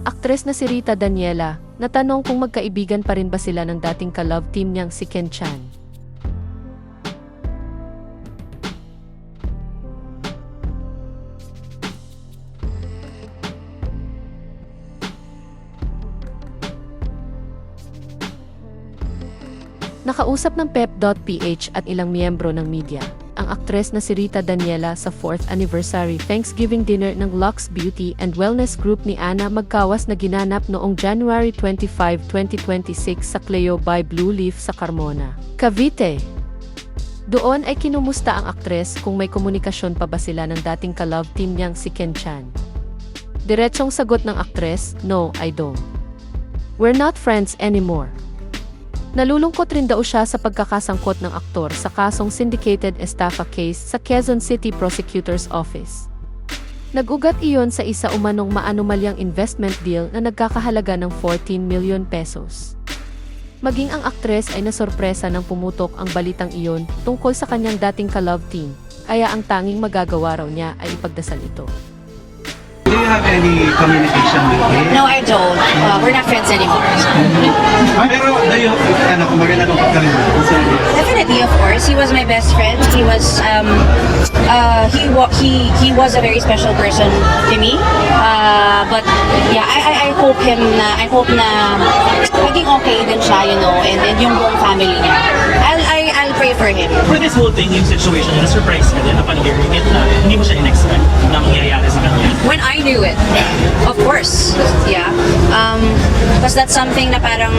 Aktres na si Rita Daniela, natanong kung magkaibigan pa rin ba sila ng dating ka-love team niyang si Ken Chan. Nakausap ng Pep.ph at ilang miyembro ng media, ang aktres na si Rita Daniela sa 4th anniversary Thanksgiving dinner ng Lux Beauty and Wellness Group ni Ana Magkawas na ginanap noong January 25, 2026 sa Cleo by Blue Leaf sa Carmona, Cavite. Doon ay kinumusta ang aktres kung may komunikasyon pa ba sila ng dating ka-love team niyang si Ken Chan. Diretsong sagot ng aktres, "No, I don't. We're not friends anymore." Nalulungkot rin daw siya sa pagkakasangkot ng aktor sa kasong syndicated estafa case sa Quezon City Prosecutor's Office. Nag-ugat iyon sa isa umanong maanumalyang investment deal na nagkakahalaga ng 14 million pesos. Maging ang aktres ay nasorpresa nang pumutok ang balitang iyon tungkol sa kanyang dating ka-love team, kaya ang tanging magagawa raw niya ay ipagdasal ito. Do you have any communication with him? No, I don't. We're not friends anymore. Pero do you, kumbaga nalungkot ka rin ba? Definitely, of course. He was my best friend. He was he was a very special person to me. But yeah, I hope na maging okay din siya, you know, and yung buong family niya. I'll pray for him. For this whole thing, yung situation, na-surprise ka din upon hearing it na hindi mo siya in-expect na mangyayari sa kanya. When I knew it, of course, yeah. Because that's something na parang,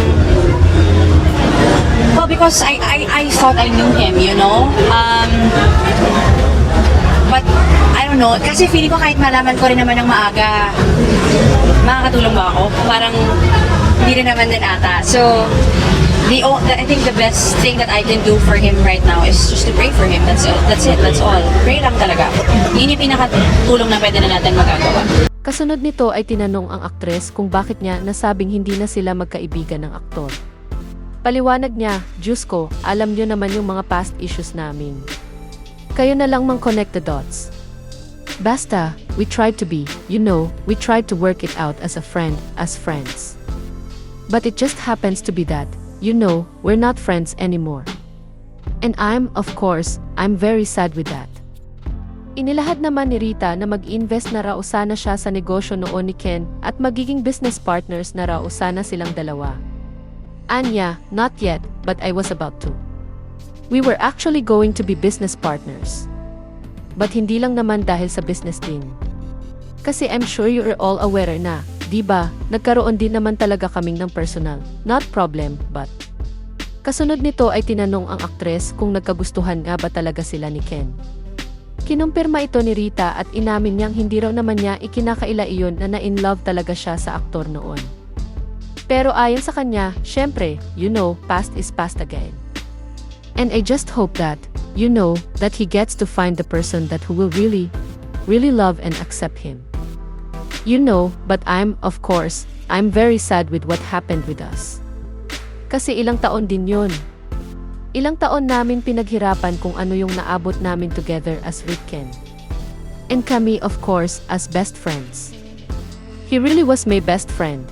well, because I thought I knew him, you know. But I don't know, kasi feeling ko kahit malaman ko rin naman ng maaga, makakatulong ba ako? Parang hindi rin naman din ata. So, I think the best thing that I can do for him right now is just to pray for him. That's it. That's all. Pray lang talaga. Yun yung pinakatulong na pwede na natin magagawa. Kasunod nito ay tinanong ang aktres kung bakit niya nasabing hindi na sila magkaibigan ng aktor. Paliwanag niya, "Diyos ko, alam niyo naman yung mga past issues namin. Kayo na lang mang-connect the dots. Basta, we tried to be, you know, we tried to work it out as a friend, as friends. But it just happens to be that, you know, we're not friends anymore. And of course, I'm very sad with that." Inilahad naman ni Rita na mag-invest na raw sana siya sa negosyo noon ni Ken at magiging business partners na raw sana silang dalawa. Anya, "Not yet, but I was about to. We were actually going to be business partners. But hindi lang naman dahil sa business din. Kasi I'm sure you're all aware na, di ba, nagkaroon din naman talaga kaming ng personal, not problem, but..." Kasunod nito ay tinanong ang aktres kung nagkagustuhan nga ba talaga sila ni Ken. Kinumpirma ito ni Rita at inamin niyang hindi raw naman niya ikinakaila iyon na na-in-love talaga siya sa aktor noon. Pero ayon sa kanya, syempre, you know, past is past again. And I just hope that, you know, that he gets to find the person that who will really, really love and accept him. You know, but of course, I'm very sad with what happened with us. Kasi ilang taon din yun. Ilang taon namin pinaghirapan kung ano yung naabot namin together as with Ken. And kami, of course, as best friends. He really was my best friend.